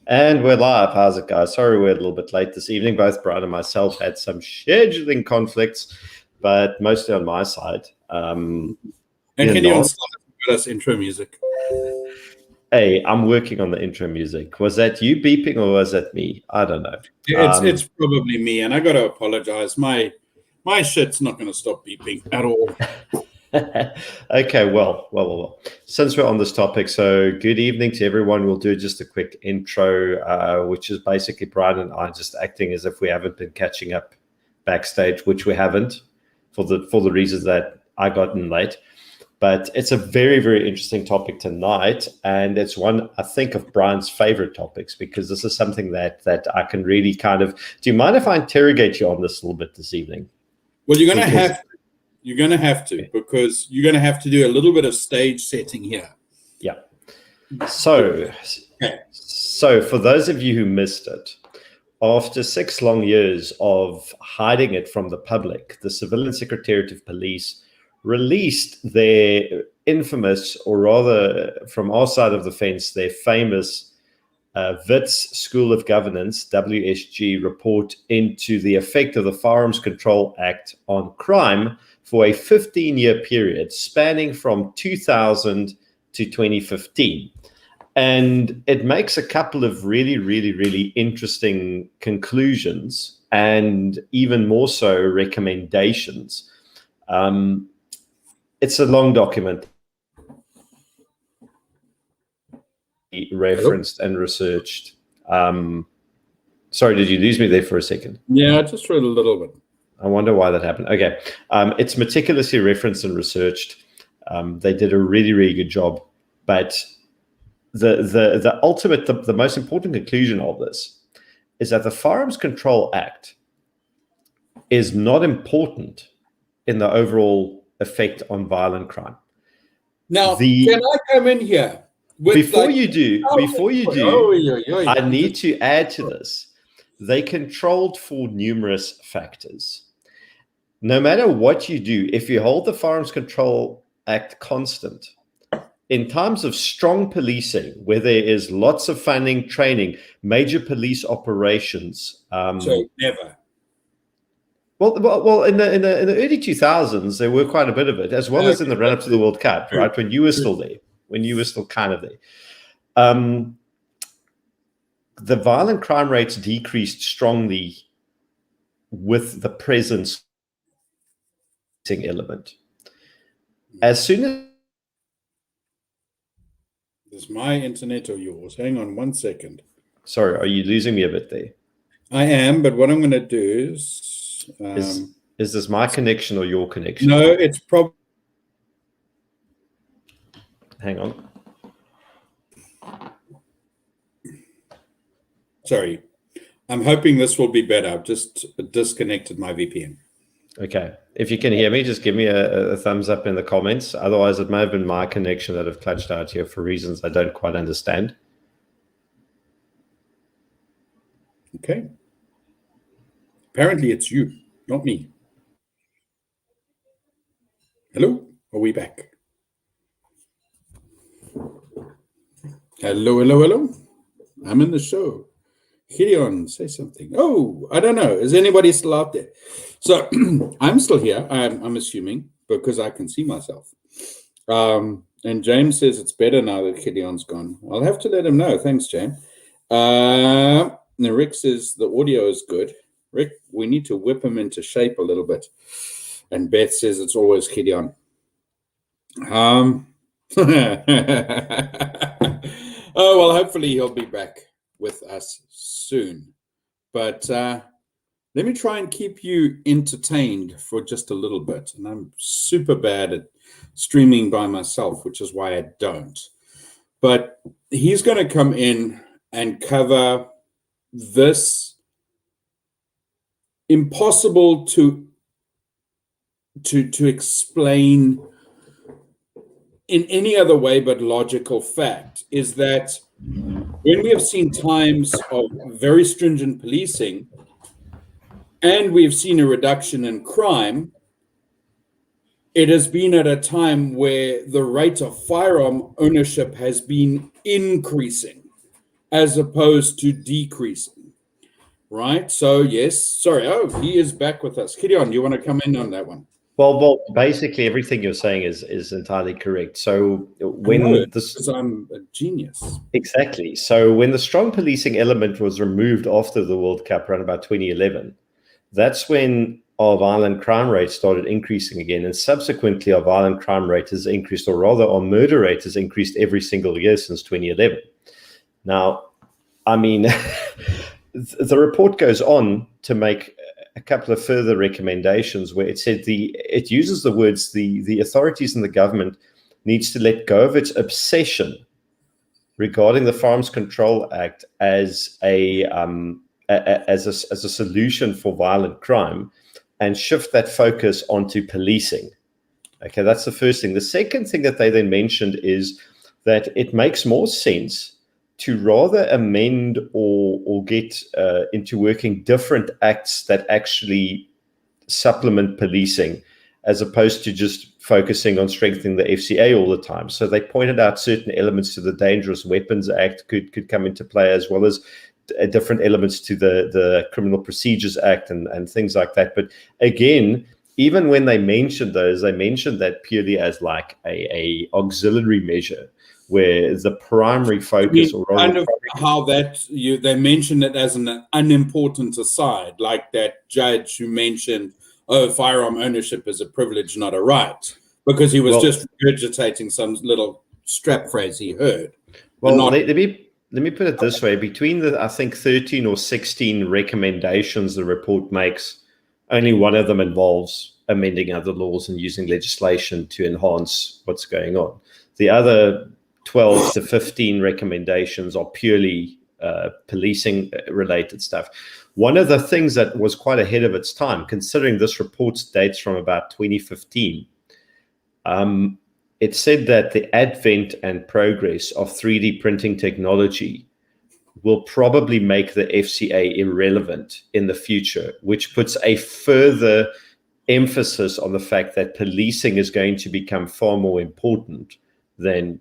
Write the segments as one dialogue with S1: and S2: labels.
S1: And we're live. How's it, guys? Sorry we're a little bit late this evening. Both Brian and myself had some scheduling conflicts, but mostly on my side.
S2: And Gideon started with us intro music.
S1: Hey, I'm working on the intro music. Was that you beeping or was that me? I don't know.
S2: It's probably me, and I got to apologize. My shit's not going to stop beeping at all.
S1: Okay, well. Since we're on this topic, so good evening to everyone. We'll do just a quick intro, which is basically Brian and I just acting as if we haven't been catching up backstage, which we haven't for the reasons that I got in late. But it's a very, very interesting topic tonight, and it's one I think of Brian's favorite topics because this is something that I can really kind of. Do you mind if I interrogate you on this a little bit this eevening?
S2: Well, you're going to have to. You're going to have to, because you're going to have to do a little bit of stage setting here.
S1: Yeah. So for those of you who missed it, after 6 long years of hiding it from the public, the Civilian Secretariat of Police released their infamous, or rather from our side of the fence, their famous Wits School of Governance, WSG, report into the effect of the Firearms Control Act on crime for a 15-year period spanning from 2000 to 2015. And it makes a couple of really, really, really interesting conclusions and even more so recommendations. It's a long document, referenced and researched. Sorry, did you lose me there for a second?
S2: Yeah, just for a little bit.
S1: I wonder why that happened. Okay. It's meticulously referenced and researched. They did a really, really good job. But the ultimate, the most important conclusion of this is that the Firearms Control Act is not important in the overall effect on violent crime.
S2: Now, can I come in here?
S1: Before you do, I need to add to this. They controlled for numerous factors. No matter what you do, if you hold the Firearms Control Act constant, in times of strong policing, where there is lots of funding, training, major police operations.
S2: So never.
S1: Well, in the early 2000s, there were quite a bit of it, as well as in the run-up to the World Cup, right? When you were still there, when you were still kind of there. The violent crime rates decreased strongly with the presence element. As soon as
S2: is my internet or yours? Hang on 1 second.
S1: Sorry, are you losing me a bit there?
S2: I am, but what I'm going to do is
S1: this my connection or your connection?
S2: No, it's probably.
S1: Hang on.
S2: Sorry, I'm hoping this will be better. I've just disconnected my VPN.
S1: Okay. If you can hear me, just give me a thumbs up in the comments. Otherwise, it may have been my connection that have clutched out here for reasons I don't quite understand.
S2: Okay. Apparently, it's you, not me. Hello? Are we back? Hello. I'm in the show. Gideon, say something. Oh, I don't know. Is anybody still out there? So I'm still here, I'm assuming, because I can see myself. And James says it's better now that Gideon's gone. I'll have to let him know. Thanks, James. Rick says the audio is good. Rick, we need to whip him into shape a little bit. And Beth says it's always Gideon. Oh, well, hopefully he'll be back with us soon. But let me try and keep you entertained for just a little bit. And I'm super bad at streaming by myself, which is why I don't. But he's going to come in and cover this impossible to explain in any other way but logical fact, is that when we have seen times of very stringent policing and we've seen a reduction in crime, it has been at a time where the rate of firearm ownership has been increasing. as opposed to decreasing, right? So yes, sorry. Oh, he is back with us. Gideon, you want to come in on that one?
S1: Well, basically everything you're saying is entirely correct. So when
S2: because I'm a genius.
S1: Exactly. So when the strong policing element was removed after the World Cup around about 2011, that's when our violent crime rate started increasing again. And subsequently, our violent crime rate has increased, or rather, our murder rate has increased every single year since 2011. Now, I mean, the report goes on to make a couple of further recommendations where it said it uses the words the authorities and the government needs to let go of its obsession regarding the Firearms Control Act as a solution for violent crime, and shift that focus onto policing. Okay, that's the first thing. The second thing that they then mentioned is that it makes more sense to rather amend or get into working different acts that actually supplement policing, as opposed to just focusing on strengthening the FCA all the time. So they pointed out certain elements to the Dangerous Weapons Act could come into play, as well as different elements to the Criminal Procedures Act and things like that. But again, even when they mentioned those, they mentioned that purely as like a auxiliary measure, where the primary focus, or rather,
S2: kind of how that they mentioned it as an unimportant aside, like that judge who mentioned, oh, firearm ownership is a privilege, not a right, because he was just regurgitating some little strap phrase he heard.
S1: Well, let me put it this way: between the, I think, 13 or 16 recommendations the report makes, only one of them involves amending other laws and using legislation to enhance what's going on. The other 12 to 15 recommendations are purely policing related stuff. One of the things that was quite ahead of its time, considering this report dates from about 2015, it said that the advent and progress of 3D printing technology will probably make the FCA irrelevant in the future, which puts a further emphasis on the fact that policing is going to become far more important than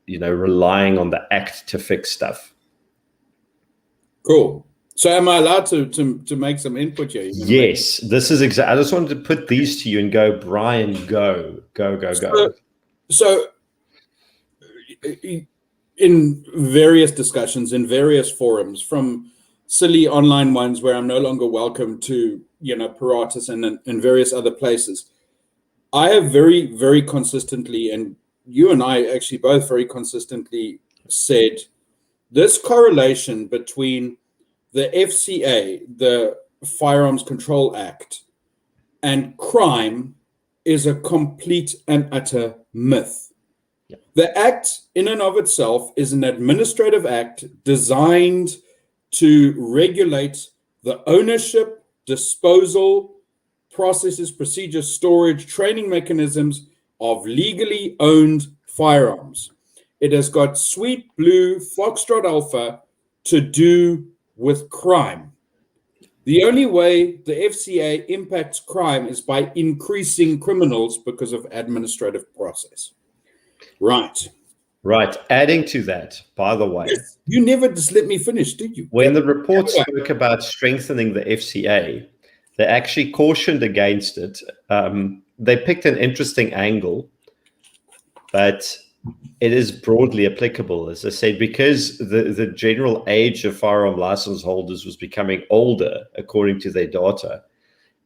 S1: relying on the act to fix stuff.
S2: Cool. So am I allowed to make some input here?
S1: Yes, this is exactly. I just wanted to put these to you and go, Brian, go.
S2: So in various discussions, in various forums, from silly online ones where I'm no longer welcome to, Paratus and various other places, I have very, very consistently, and you and I actually both very consistently said, this correlation between the FCA, the Firearms Control Act, and crime is a complete and utter myth.
S1: Yeah.
S2: The act in and of itself is an administrative act designed to regulate the ownership, disposal, processes, procedures, storage, training mechanisms of legally owned firearms. It has got sweet blue Foxtrot Alpha to do with crime. The only way the FCA impacts crime is by increasing criminals because of administrative process. Right.
S1: Adding to that, by the way.
S2: Yes. You never just let me finish, did you?
S1: When the report spoke about strengthening the FCA, they actually cautioned against it. They picked an interesting angle, but it is broadly applicable, as I said, because the general age of firearm license holders was becoming older, according to their data.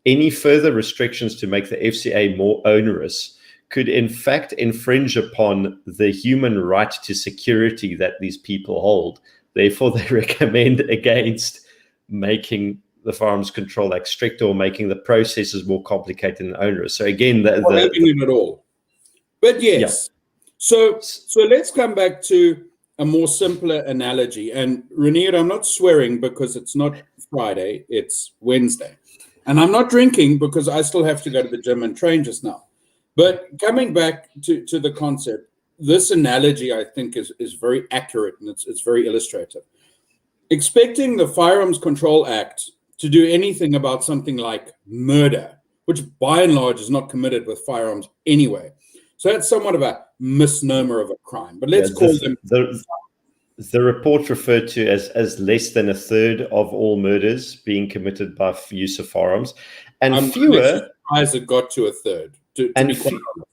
S1: Any further restrictions to make the FCA more onerous could in fact infringe upon the human right to security that these people hold. Therefore, they recommend against making the Firearms Control Act stricter or making the processes more complicated and onerous. So again,
S2: not having it at all. But yes. Yeah. So let's come back to a more simpler analogy. And Renier, I'm not swearing because it's not Friday, it's Wednesday. And I'm not drinking because I still have to go to the gym and train just now. But coming back to the concept, this analogy, I think, is very accurate and it's very illustrative. Expecting the Firearms Control Act to do anything about something like murder, which by and large is not committed with firearms anyway. So that's somewhat of a misnomer of a crime. But let's call them.
S1: The report referred to as less than a third of all murders being committed by use of firearms, and
S2: I'm
S1: fewer.
S2: surprised it got to a third. To be quite honest.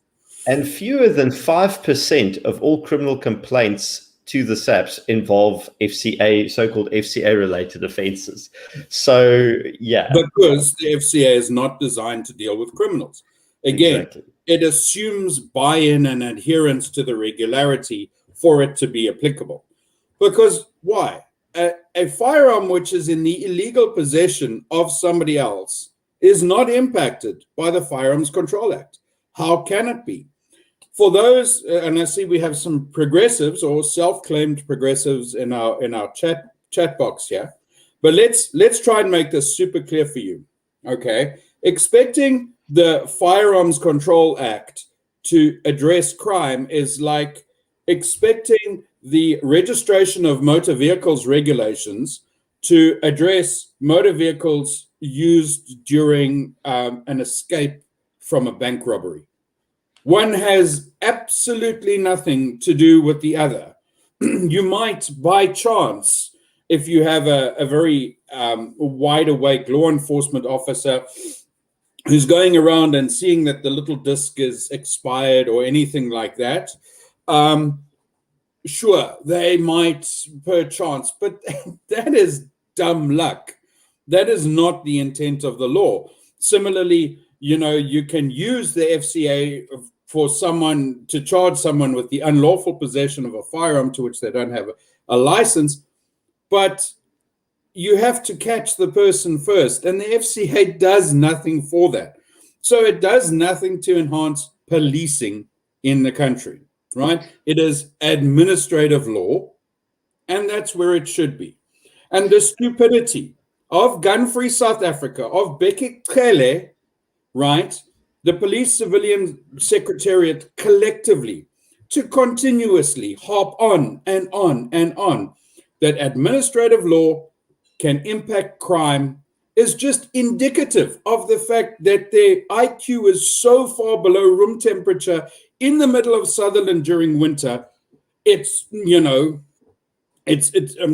S1: And fewer than 5% of all criminal complaints to the SAPS involve FCA, so-called FCA-related offences. So, yeah.
S2: Because the FCA is not designed to deal with criminals. Again,
S1: Exactly.
S2: It assumes buy-in and adherence to the regularity for it to be applicable. Because why? A firearm which is in the illegal possession of somebody else is not impacted by the Firearms Control Act. How can it be? For those, and I see we have some progressives or self-claimed progressives in our chat box here, but let's try and make this super clear for you. Okay, expecting the Firearms Control Act to address crime is like expecting the registration of motor vehicles regulations to address motor vehicles used during an escape from a bank robbery. One has absolutely nothing to do with the other. You might, by chance, if you have a very wide awake law enforcement officer who's going around and seeing that the little disc is expired or anything like that, sure, they might perchance, but that is dumb luck. That is not the intent of the law. Similarly, you can use the FCA for someone to charge someone with the unlawful possession of a firearm to which they don't have a license, but you have to catch the person first, and the FCA does nothing for that. So it does nothing to enhance policing in the country, right? It is administrative law, and that's where it should be. And the stupidity of Gun-Free South Africa, of Bheki Cele, right, the Police Civilian Secretariat collectively, to continuously harp on and on and on that administrative law can impact crime is just indicative of the fact that their IQ is so far below room temperature in the middle of Sutherland during winter.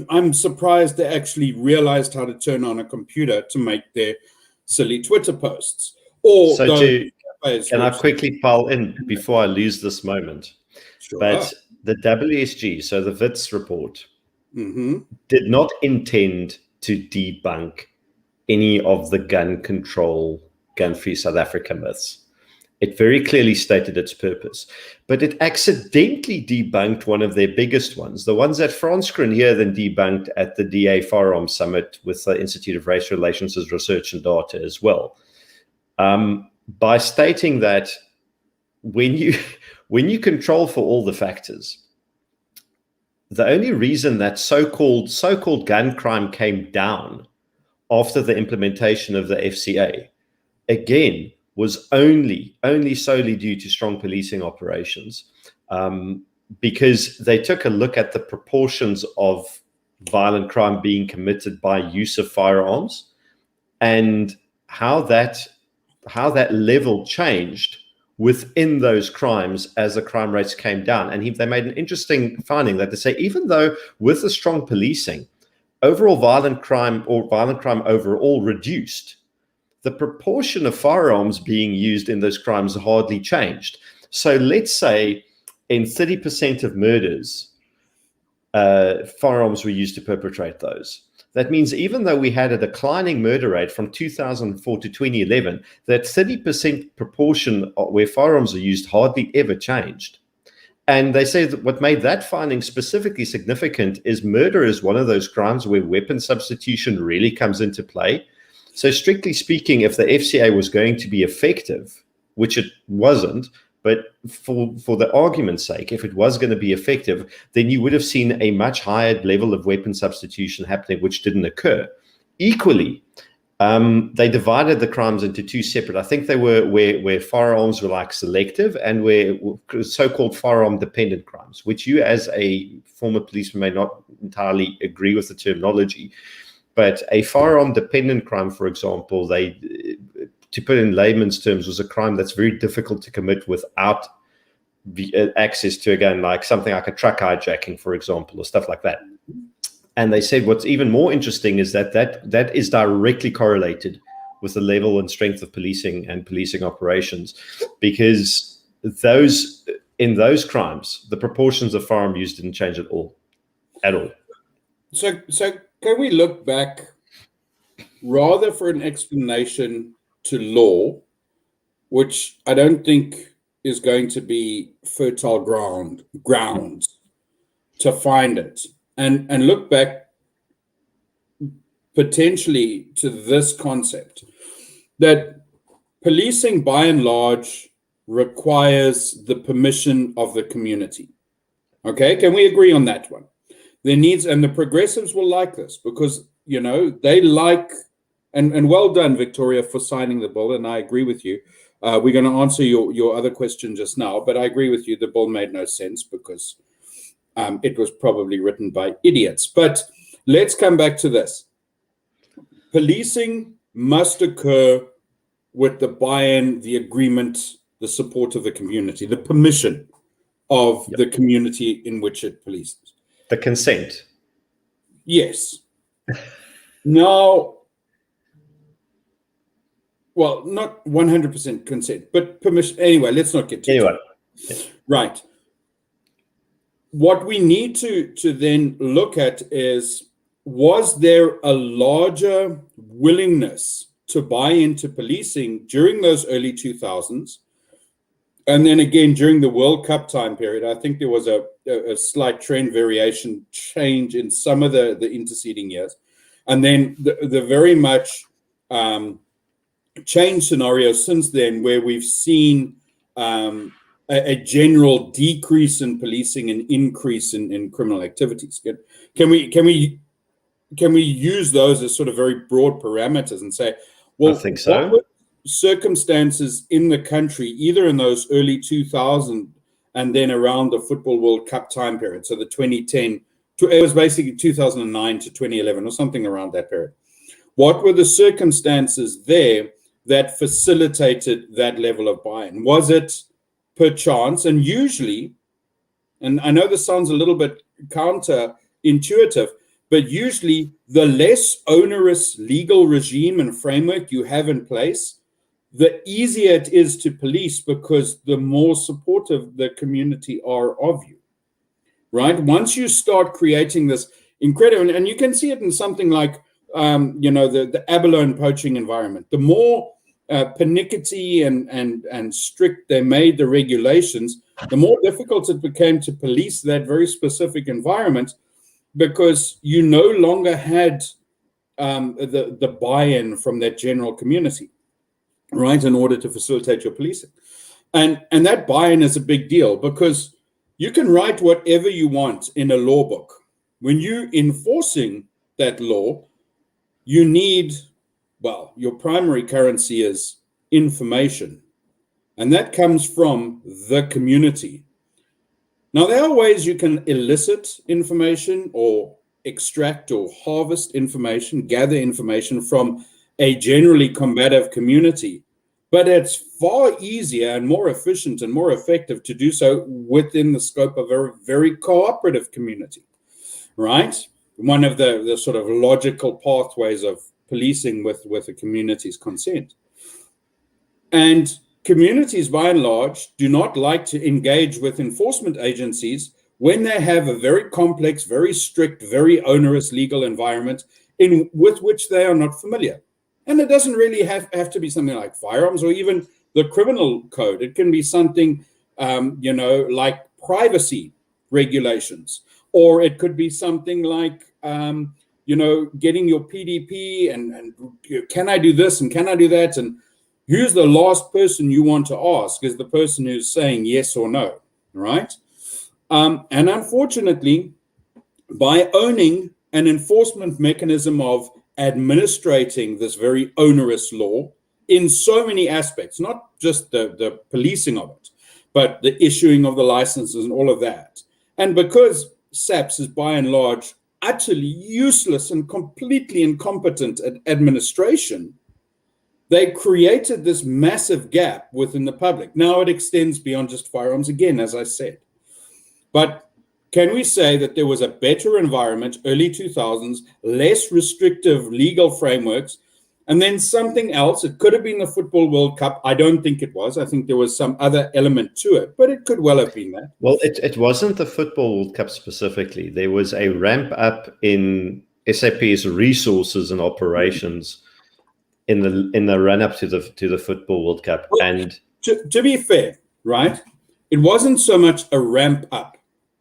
S2: I'm surprised they actually realized how to turn on a computer to make their silly Twitter posts.
S1: Can I quickly pile in before I lose this moment?
S2: Sure.
S1: But the WSG, so the Wits report, did not intend to debunk any of the gun control, gun-free South Africa myths. It very clearly stated its purpose, but it accidentally debunked one of their biggest ones, the ones that Franskrin here then debunked at the DA Firearm Summit with the Institute of Race Relations Research and Data as well, by stating that when you control for all the factors, the only reason that so-called gun crime came down after the implementation of the FCA, again, was only solely due to strong policing operations, because they took a look at the proportions of violent crime being committed by use of firearms and how that level changed within those crimes as the crime rates came down. And they made an interesting finding that they say, even though with the strong policing, overall violent crime overall reduced, the proportion of firearms being used in those crimes hardly changed. So let's say in 30% of murders, firearms were used to perpetrate those. That means even though we had a declining murder rate from 2004 to 2011, that 30% proportion where firearms are used hardly ever changed. And they say that what made that finding specifically significant is murder is one of those crimes where weapon substitution really comes into play. So strictly speaking, if the FCA was going to be effective, which it wasn't, but for the argument's sake, if it was going to be effective, then you would have seen a much higher level of weapon substitution happening, which didn't occur. Equally, they divided the crimes into two separate. I think they were where firearms were like selective and where so-called firearm dependent crimes, which you as a former policeman may not entirely agree with the terminology. But a firearm dependent crime, for example, to put in layman's terms, was a crime that's very difficult to commit without access to, again, like something like a truck hijacking, for example, or stuff like that. And they said what's even more interesting is that is directly correlated with the level and strength of policing and policing operations, because in those crimes, the proportions of firearm use didn't change at all.
S2: So can we look back rather for an explanation to law, which I don't think is going to be fertile ground to find it, and look back potentially to this concept that policing by and large requires the permission of the community. Okay, can we agree on that one? There needs, and the progressives will like this because, you know, they like, and well done, Victoria, for signing the bill, and I agree with you. We're going to answer your other question just now, but I agree with you, the bill made no sense because it was probably written by idiots. But let's come back to this. Policing must occur with the buy-in, the agreement, the support of the community, the permission of the community in which it polices.
S1: The consent.
S2: Yes. Now, well, not 100% consent, but permission. Anyway, let's not get too deep. Right. What we need to then look at is, was there a larger willingness to buy into policing during those early 2000s? And then again, during the World Cup time period, I think there was a slight trend variation change in some of the interceding years. And then the very much changed scenario since then, where we've seen a general decrease in policing and increase in criminal activities. Can we use those as sort of very broad parameters and say, well,
S1: I think so.
S2: What were circumstances in the country, either in those early 2000s and then around the Football World Cup time period, so the 2010, it was basically 2009 to 2011 or something around that period. What were the circumstances there that facilitated that level of buy-in? Was it perchance, and usually, and I know this sounds a little bit counterintuitive, but usually the less onerous legal regime and framework you have in place, the easier it is to police because the more supportive the community are of you, right? Once you start creating this incredible, and you can see it in something like, the abalone poaching environment, the more pernickety and strict they made the regulations, the more difficult it became to police that very specific environment, because you no longer had the buy-in from that general community, right, in order to facilitate your policing. And that buy-in is a big deal, because you can write whatever you want in a law book. When you're enforcing that law, you need, well, your primary currency is information, and that comes from the community. Now, there are ways you can elicit information or extract or harvest information, gather information from a generally combative community, but it's far easier and more efficient and more effective to do so within the scope of a very cooperative community, right? One of the sort of logical pathways of policing with a community's consent. And communities, by and large, do not like to engage with enforcement agencies when they have a very complex, very strict, very onerous legal environment with which they are not familiar. And it doesn't really have to be something like firearms or even the criminal code. It can be something, like privacy regulations, or it could be something like, getting your PDP and can I do this and can I do that? And who's the last person you want to ask is the person who's saying yes or no, right? And unfortunately, by owning an enforcement mechanism of administrating this very onerous law in so many aspects, not just the policing of it, but the issuing of the licenses and all of that. And because SAPS is by and large utterly useless and completely incompetent at administration, they created this massive gap within the public. Now it extends beyond just firearms again, as I said. But can we say that there was a better environment, early 2000s, less restrictive legal frameworks, and then something else? It could have been the Football World Cup. I don't think it was. I think there was some other element to it, but it could well have been that.
S1: Well, it wasn't the Football World Cup specifically. There was a ramp up in SAP's resources and operations in the run up to the Football World Cup.
S2: Well,
S1: and
S2: to be fair, right, it wasn't so much a ramp up.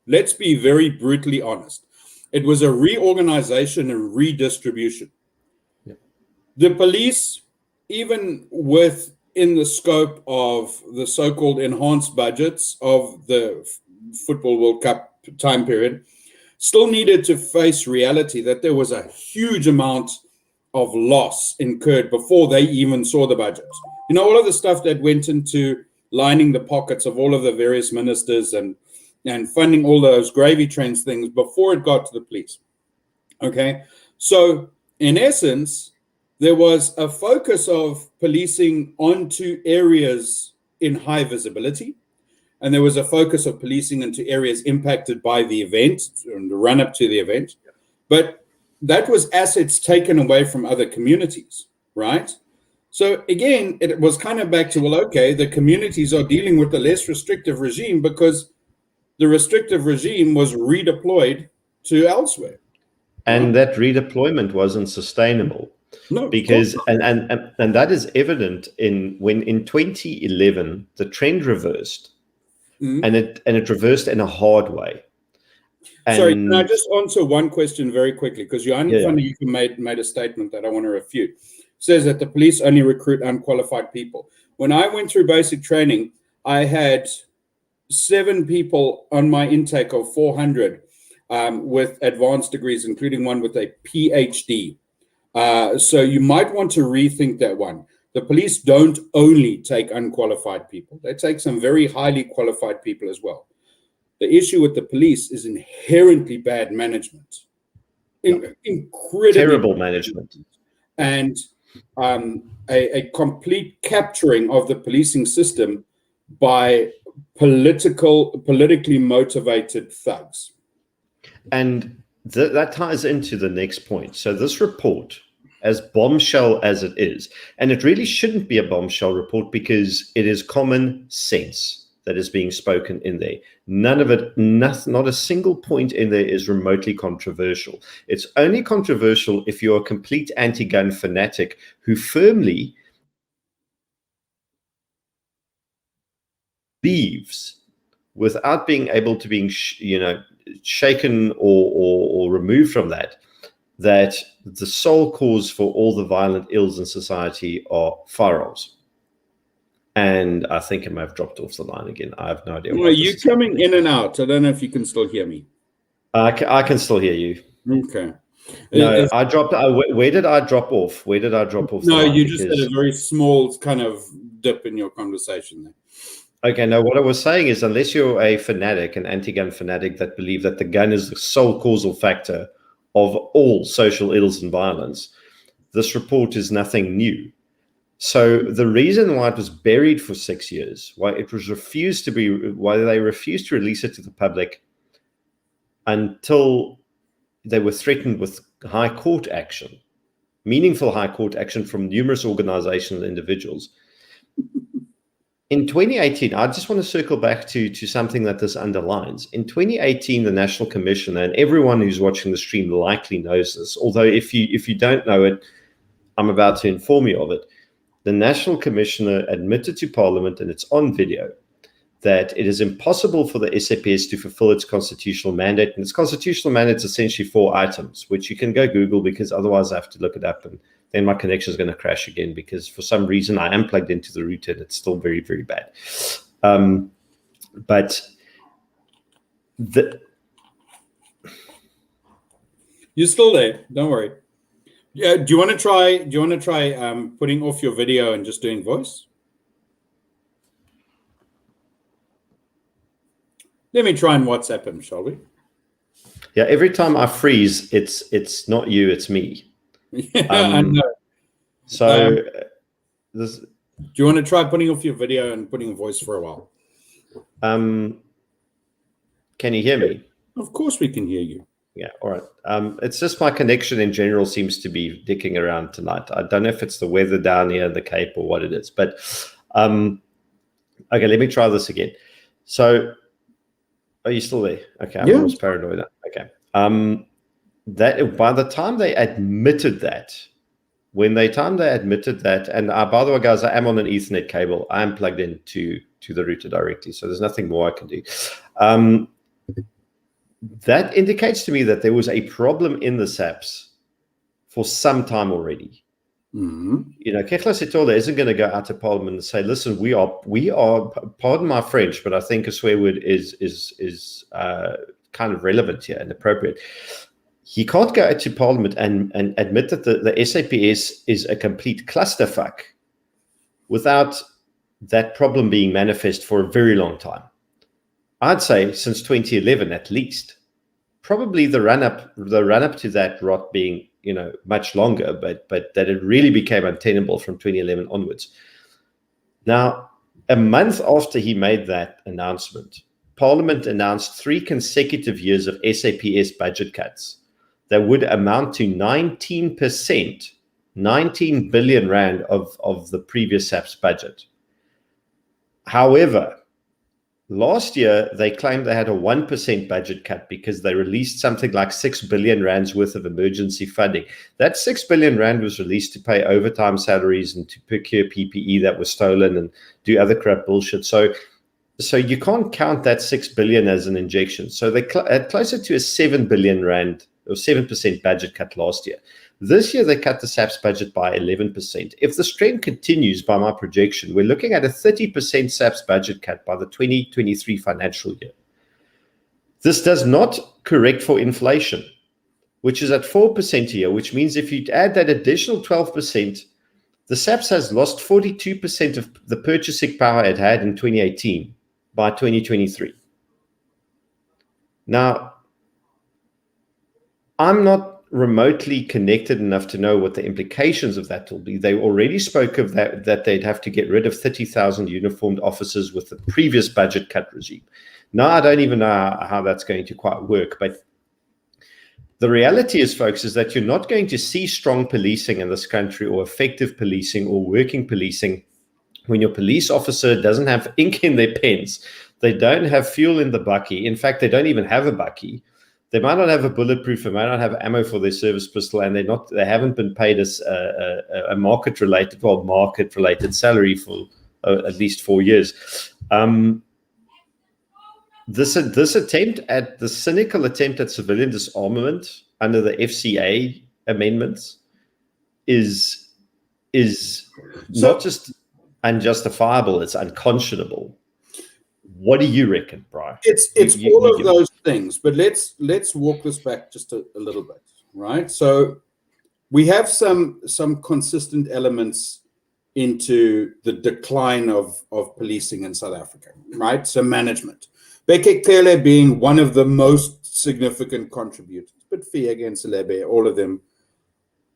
S2: Let's be very brutally honest. It was a reorganization and redistribution.
S1: Yeah.
S2: The police, even within the scope of the so-called enhanced budgets of the Football World Cup time period, still needed to face reality that there was a huge amount of loss incurred before they even saw the budgets. You know, all of the stuff that went into lining the pockets of all of the various ministers and funding all those gravy trains things before it got to the police. Okay, so in essence, there was a focus of policing onto areas in high visibility, and there was a focus of policing into areas impacted by the event and the run up to the event. But that was assets taken away from other communities, right? So again, it was kind of back to, well, okay, the communities are dealing with the less restrictive regime because the restrictive regime was redeployed to elsewhere.
S1: And that redeployment wasn't sustainable.
S2: No,
S1: because and that is evident in 2011 the trend reversed, and it reversed in a hard way. And
S2: sorry, can I just answer one question very quickly? Because you made a statement that I want to refute. It says that the police only recruit unqualified people. When I went through basic training, I had 7 people on my intake of 400 with advanced degrees, including one with a PhD. So you might want to rethink that one. The police don't only take unqualified people. They take some very highly qualified people as well. The issue with the police is inherently bad management. Incredibly
S1: terrible management.
S2: And a complete capturing of the policing system by politically motivated thugs.
S1: And that ties into the next point. So this report, as bombshell as it is, and it really shouldn't be a bombshell report because it is common sense that is being spoken in there. None of it, not a single point in there is remotely controversial. It's only controversial if you're a complete anti-gun fanatic who firmly believes, without being able to be, shaken or removed from that the sole cause for all the violent ills in society are firearms. And I think I may have dropped off the line again. I have no idea.
S2: Well, you're coming in and out. I don't know if you can still hear me.
S1: I can still hear you.
S2: Okay.
S1: No, I dropped. Where did I drop off? Where did I drop off?
S2: No, you just had a very small kind of dip in your conversation there.
S1: Okay, no, what I was saying is unless you're a fanatic, an anti-gun fanatic that believe that the gun is the sole causal factor of all social ills and violence, this report is nothing new. So the reason why it was buried for 6 years, why they refused to release it to the public until they were threatened with high court action, meaningful high court action from numerous organizations and individuals. In 2018, I just want to circle back to something that this underlines. In 2018, the National Commissioner, and everyone who's watching the stream likely knows this, although if you don't know it, I'm about to inform you of it. The National Commissioner admitted to Parliament, and it's on video, that it is impossible for the SAPS to fulfill its constitutional mandate. And its constitutional mandate is essentially 4 items, which you can go Google because otherwise I have to look it up and then my connection is going to crash again because for some reason I am plugged into the router and it's still very, very bad.
S2: You're still there. Don't worry. Yeah. Do you want to try putting off your video and just doing voice? Let me try and WhatsApp him, shall we?
S1: Yeah. Every time I freeze, it's not you, it's me.
S2: Yeah, I know.
S1: So this.
S2: Do you want to try putting off your video and putting a voice for a while?
S1: Can you hear me?
S2: Of course we can hear you.
S1: Yeah, all right. It's just my connection in general seems to be dicking around tonight. I don't know if it's the weather down here in the Cape or what it is, but okay, let me try this again. So, are you still there? Okay, I'm almost paranoid. Okay. That by the time they admitted that, and by the way, guys, I am on an Ethernet cable. I am plugged into the router directly, so there's nothing more I can do. That indicates to me that there was a problem in the SAPS for some time already.
S2: Mm-hmm.
S1: You know, Kekla Setola isn't going to go out to Parliament and say, "Listen, we are." Pardon my French, but I think a swear word is kind of relevant here and appropriate. He can't go out to Parliament and admit that the SAPS is a complete clusterfuck without that problem being manifest for a very long time. I'd say since 2011 at least. Probably the run up to that rot being, you know, much longer, but that it really became untenable from 2011 onwards. Now, a month after he made that announcement, Parliament announced 3 consecutive years of SAPS budget cuts that would amount to 19%, 19 billion rand of the previous SAPS budget. However, last year, they claimed they had a 1% budget cut because they released something like 6 billion rands worth of emergency funding. That 6 billion rand was released to pay overtime salaries and to procure PPE that was stolen and do other crap bullshit. So you can't count that 6 billion as an injection. So they had closer to a 7 billion rand or 7% budget cut last year. This year, they cut the SAPS budget by 11%. If this trend continues, by my projection, we're looking at a 30% SAPS budget cut by the 2023 financial year. This does not correct for inflation, which is at 4% a year, which means if you add that additional 12%, the SAPS has lost 42% of the purchasing power it had in 2018 by 2023. Now, I'm not remotely connected enough to know what the implications of that will be. They already spoke of that they'd have to get rid of 30,000 uniformed officers with the previous budget cut regime. Now, I don't even know how that's going to quite work, but the reality is, folks, is that you're not going to see strong policing in this country or effective policing or working policing when your police officer doesn't have ink in their pens. They don't have fuel in the bucky. In fact, they don't even have a bucky. They might not have a bulletproof, they might not have ammo for their service pistol, and they haven't been paid a market-related salary for at least 4 years. This cynical attempt at civilian disarmament under the FCA amendments is not just unjustifiable; it's unconscionable. What do you reckon, Brian?
S2: It's all of those things, but let's walk this back just a little bit, right? So we have some consistent elements into the decline of policing in South Africa, right? So management. Beke Cele being one of the most significant contributors, but Fieg and Selebe, all of them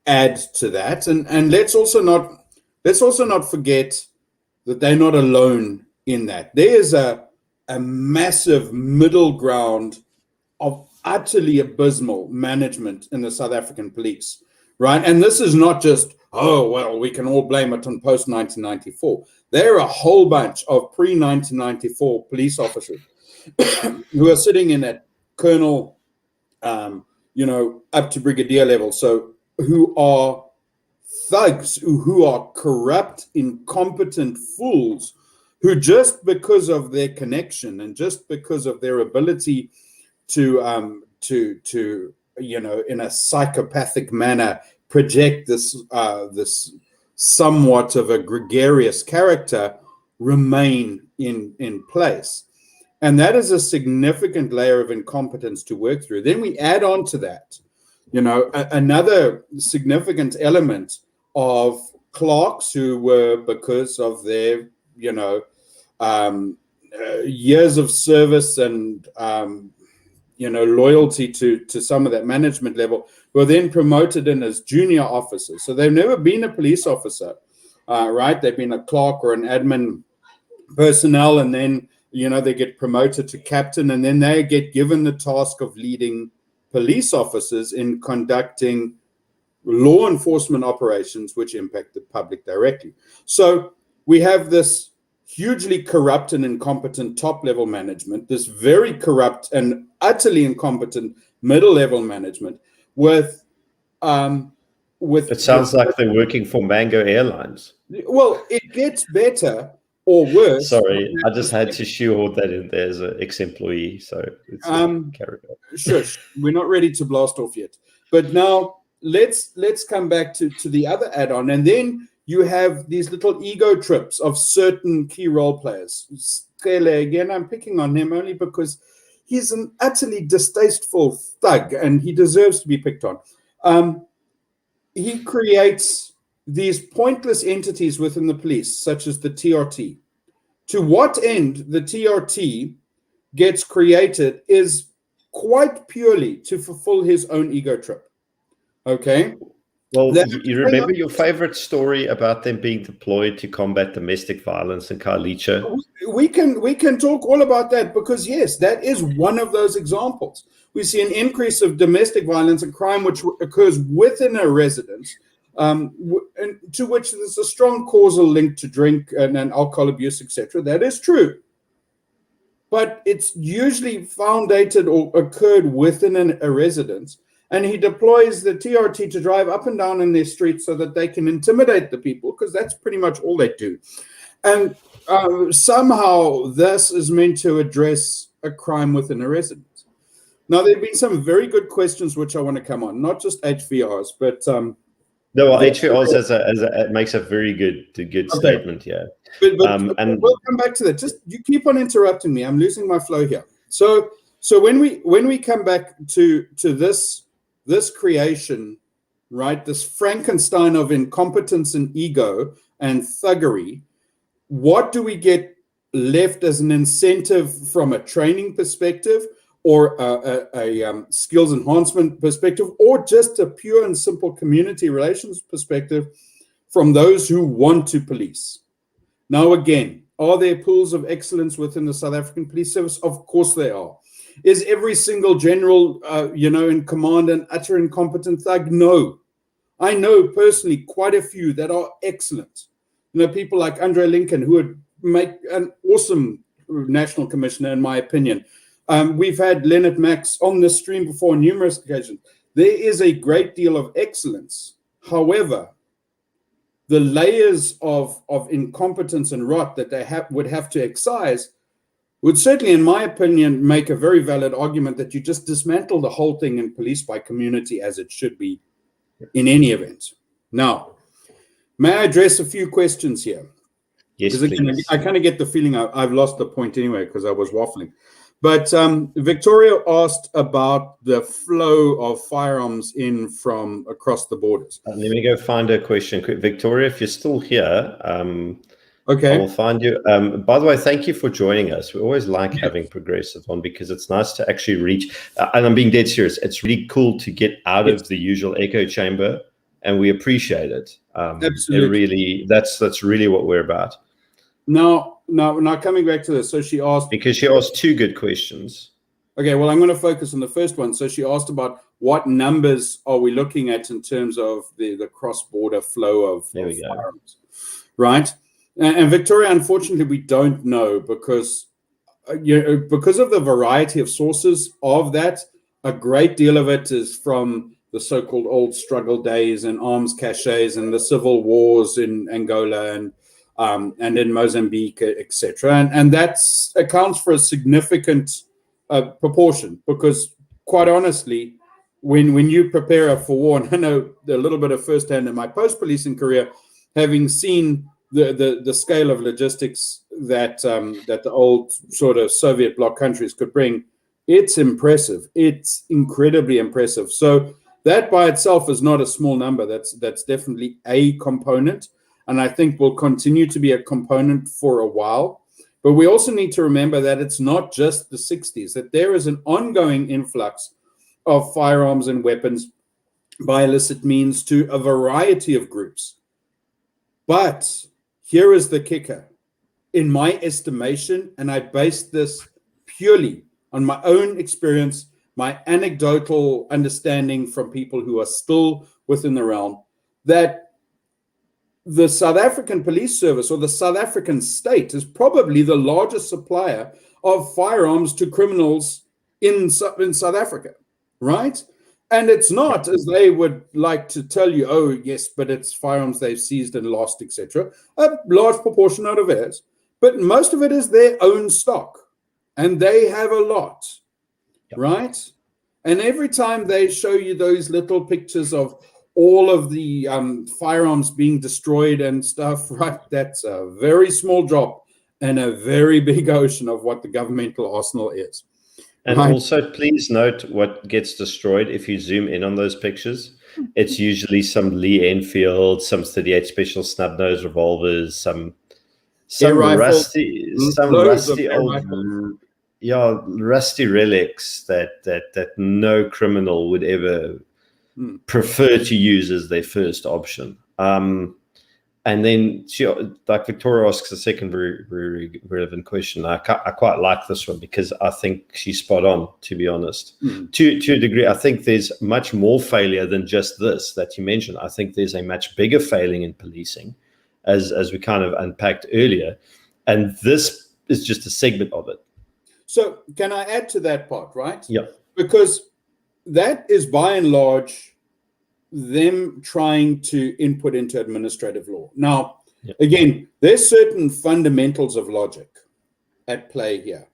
S2: add to that. And let's also not forget that they're not alone in that. There is a massive middle ground of utterly abysmal management in the South African police, right? And this is not just, oh, well, we can all blame it on post-1994. There are a whole bunch of pre-1994 police officers who are sitting in at colonel, up to brigadier level, so who are thugs, who are corrupt, incompetent fools, who just because of their connection and just because of their ability to in a psychopathic manner project this somewhat of a gregarious character, remain in place. And that is a significant layer of incompetence to work through. Then we add on to that, another significant element of clerks who were, because of their, years of service and, loyalty to some of that management level, were then promoted in as junior officers. So they've never been a police officer. right? They've been a clerk or an admin personnel, and then, they get promoted to captain, and then they get given the task of leading police officers in conducting law enforcement operations which impact the public directly. So we have this hugely corrupt and incompetent top-level management, this very corrupt and utterly incompetent middle-level management with
S1: It sounds like they're working for Mango Airlines.
S2: Well, it gets better or worse.
S1: Sorry, I just had to shoehorn that in there as an ex-employee, so it's carried on.
S2: Sure, we're not ready to blast off yet. But now let's come back to the other add-on, and then you have these little ego trips of certain key role players. Skele, again, I'm picking on him only because he's an utterly distasteful thug, and he deserves to be picked on. He creates these pointless entities within the police, such as the TRT. To what end the TRT gets created is quite purely to fulfill his own ego trip. Okay?
S1: Well, you remember your favorite story about them being deployed to combat domestic violence in Khayelitsha?
S2: We can talk all about that, because, yes, that is one of those examples. We see an increase of domestic violence and crime which occurs within a residence, to which there's a strong causal link to drink and alcohol abuse, etc. That is true. But it's usually foundated or occurred within a residence. And he deploys the TRT to drive up and down in their streets so that they can intimidate the people, because that's pretty much all they do. And somehow this is meant to address a crime within a residence. Now, there have been some very good questions which I want to come on, not just HVRs, but...
S1: no, well, HVRs makes a very good statement here.
S2: But we'll come back to that. Just, you keep on interrupting me. I'm losing my flow here. So when we come back to this creation, right, this Frankenstein of incompetence and ego and thuggery, what do we get left as an incentive from a training perspective, or a skills enhancement perspective, or just a pure and simple community relations perspective from those who want to police? Now, again, are there pools of excellence within the South African Police Service? Of course there are. Is every single general, in command an utter incompetent thug? No. I know personally quite a few that are excellent. People like Andre Lincoln, who would make an awesome national commissioner, in my opinion. We've had Leonard Max on this stream before on numerous occasions. There is a great deal of excellence. However, the layers of incompetence and rot that they would have to excise would certainly, in my opinion, make a very valid argument that you just dismantle the whole thing in police by community, as it should be in any event. Now, may I address a few questions here?
S1: Yes, please.
S2: I kind of get the feeling I've lost the point anyway because I was waffling. But Victoria asked about the flow of firearms in from across the borders.
S1: Let me go find a question. Victoria, if you're still here,
S2: okay,
S1: I will find you. By the way, thank you for joining us. We always like having progressive on, because it's nice to actually reach, and I'm being dead serious, it's really cool to get out of the usual echo chamber, and we appreciate it.
S2: Absolutely.
S1: That's really what we're about.
S2: Now, coming back to this, so she asked...
S1: Because she asked two good questions.
S2: Okay, well, I'm going to focus on the first one. So she asked about what numbers are we looking at in terms of the cross-border flow of firearms, right? And Victoria, unfortunately, we don't know, because of the variety of sources of that. A great deal of it is from the so-called old struggle days and arms caches and the civil wars in Angola and in Mozambique, etc. And that accounts for a significant proportion, because, quite honestly, when you prepare for war, and I know a little bit of firsthand in my post-policing career, having seen the scale of logistics that the old sort of Soviet bloc countries could bring, it's impressive. It's incredibly impressive. So that by itself is not a small number. That's definitely a component, and I think will continue to be a component for a while. But we also need to remember that it's not just the 60s, that there is an ongoing influx of firearms and weapons by illicit means to a variety of groups. But here is the kicker. In my estimation, and I base this purely on my own experience, my anecdotal understanding from people who are still within the realm, that the South African Police Service or the South African state is probably the largest supplier of firearms to criminals in South Africa, right? And it's not, as they would like to tell you, oh, yes, but it's firearms they've seized and lost, etc. A large proportion out of it is. But most of it is their own stock. And they have a lot, right? And every time they show you those little pictures of all of the firearms being destroyed and stuff, right, that's a very small drop in a very big ocean of what the governmental arsenal is.
S1: And also, please note what gets destroyed if you zoom in on those pictures. It's usually some Lee Enfield, some 38 Special snub-nose revolvers, some rusty old, rusty relics that no criminal would ever prefer to use as their first option. And then like Victoria asks a second very, very relevant question. I quite like this one because I think she's spot on, to be honest. To a degree, I think there's much more failure than just this that you mentioned. I think there's a much bigger failing in policing, as we kind of unpacked earlier. And this is just a segment of it.
S2: So can I add to that part, right?
S1: Yeah.
S2: Because that is by and large them trying to input into administrative law. Now, again, there's certain fundamentals of logic at play here.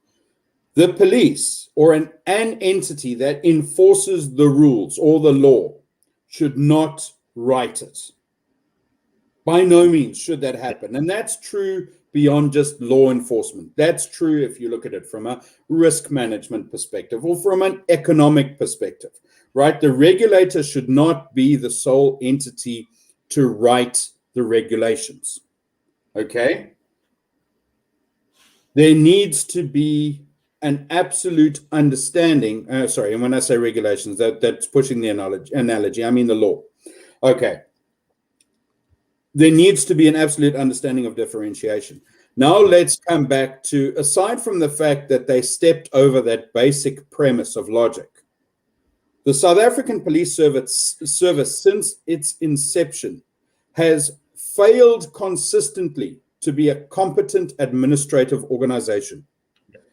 S2: The police or an entity that enforces the rules or the law should not write it. By no means should that happen. And that's true beyond just law enforcement. That's true if you look at it from a risk management perspective or from an economic perspective, right? The regulator should not be the sole entity to write the regulations, okay? There needs to be an absolute understanding. And when I say regulations, that's pushing the analogy. I mean the law. Okay. There needs to be an absolute understanding of differentiation. Now let's come back to, aside from the fact that they stepped over that basic premise of logic, the South African Police Service since its inception has failed consistently to be a competent administrative organization.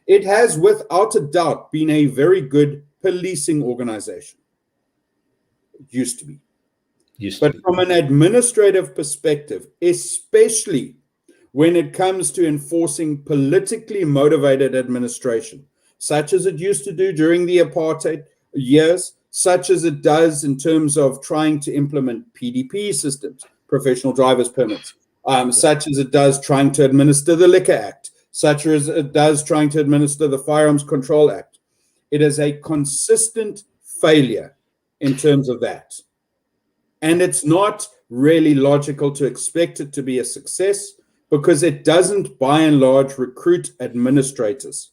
S2: It has, without a doubt, been a very good policing organization. It used to be. But from an administrative perspective, especially when it comes to enforcing politically motivated administration, such as it used to do during the apartheid years, such as it does in terms of trying to implement PDP systems, professional driver's permits, such as it does trying to administer the Liquor Act, such as it does trying to administer the Firearms Control Act. It is a consistent failure in terms of that. And it's not really logical to expect it to be a success because it doesn't, by and large, recruit administrators.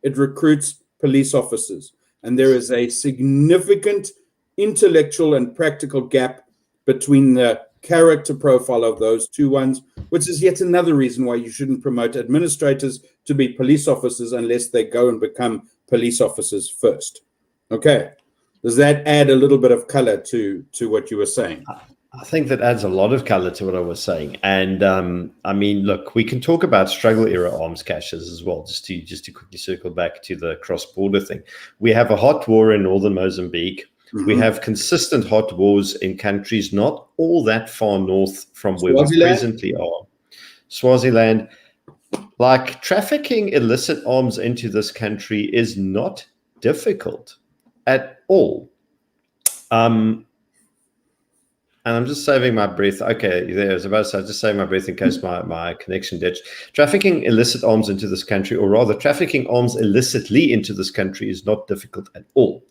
S2: It recruits police officers. And there is a significant intellectual and practical gap between the character profile of those two ones, which is yet another reason why you shouldn't promote administrators to be police officers unless they go and become police officers first. Okay. Does that add a little bit of color to what you were saying?
S1: I think that adds a lot of color to what I was saying. And I mean, look, we can talk about struggle era arms caches as well, just to quickly circle back to the cross-border thing. We have a hot war in northern Mozambique. Mm-hmm. We have consistent hot wars in countries not all that far north from where we presently are. Swaziland. Like, trafficking illicit arms into this country is not difficult at all. And I'm just saving my breath. Okay, there's about to say, just saving my breath in case my connection ditched. Trafficking illicit arms into this country, or rather trafficking arms illicitly into this country, is not difficult at all.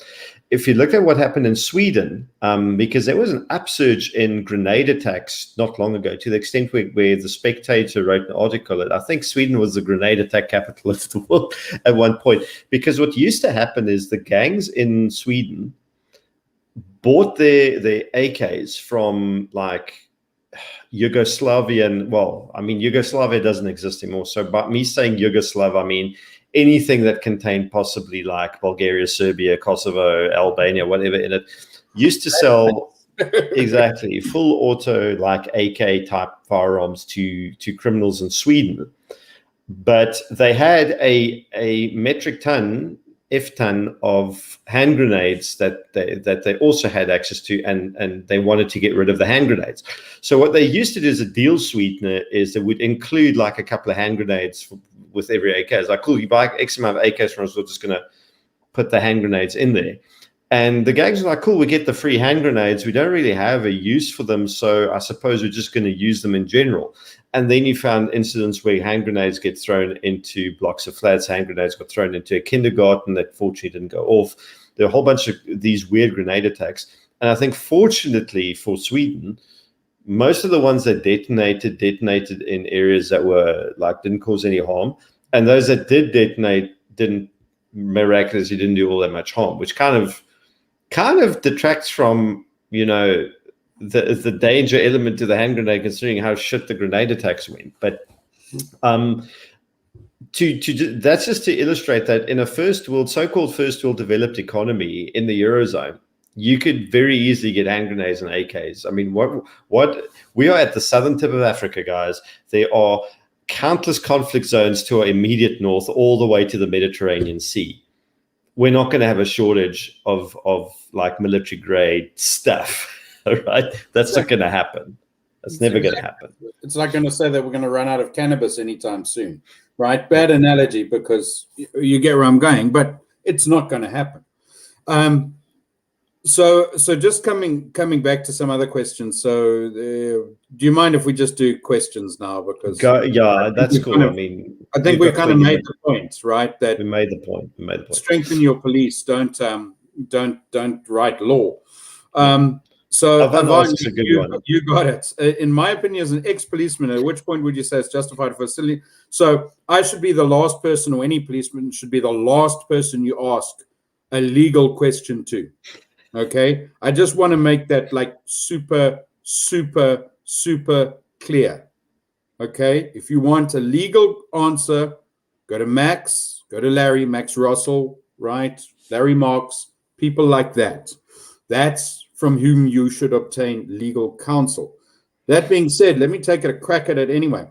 S1: If you look at what happened in Sweden, because there was an upsurge in grenade attacks not long ago, to the extent where the Spectator wrote an article that I think Sweden was the grenade attack capital of the world at one point. Because what used to happen is the gangs in Sweden bought their AKs from like Yugoslavian, well, I mean, Yugoslavia doesn't exist anymore. So by me saying Yugoslav, I mean anything that contained possibly like Bulgaria, Serbia, Kosovo, Albania, whatever in it, used to sell exactly full auto like AK type firearms to criminals in Sweden. But they had a metric ton, F-ton of hand grenades that they also had access to, and they wanted to get rid of the hand grenades. So what they used to do as a deal sweetener is they would include like a couple of hand grenades with every AK. It's like, cool, you buy X amount of AKs from us, we're just going to put the hand grenades in there. And the gangs are like, cool, we get the free hand grenades. We don't really have a use for them, so I suppose we're just going to use them in general. And then you found incidents where hand grenades get thrown into blocks of flats. Hand grenades got thrown into a kindergarten that fortunately didn't go off. There are a whole bunch of these weird grenade attacks. And I think fortunately for Sweden, most of the ones that detonated in areas that were like didn't cause any harm. And those that did detonate didn't miraculously didn't do all that much harm, which kind of detracts from, you know, the danger element to the hand grenade, considering how shit the grenade attacks went. But that's just to illustrate that in a so-called first world developed economy in the Eurozone, you could very easily get hand grenades and AKs. I mean, what we are at the southern tip of Africa, guys. There are countless conflict zones to our immediate north, all the way to the Mediterranean Sea. We're not going to have a shortage of like military grade stuff. All right, that's not going to happen. That's never going to happen.
S2: It's not going to say that we're going to run out of cannabis anytime soon, right? Bad analogy, because you get where I'm going, but it's not going to happen. So just coming back to some other questions. So do you mind if we just do questions now? Because
S1: yeah, that's cool.
S2: I think we've kind of made the point, right? That
S1: we made the point.
S2: Strengthen your police. Don't write law. So Ivan, you got it. In my opinion, as an ex-policeman, at which point would you say it's justified for facility? So I should be the last person, or any policeman should be the last person you ask a legal question to. Okay, I just want to make that like super clear. Okay, if you want a legal answer, go to Max, go to Larry, Max Russell, right? Larry Marks, people like that. That's from whom you should obtain legal counsel. That being said, let me take a crack at it anyway.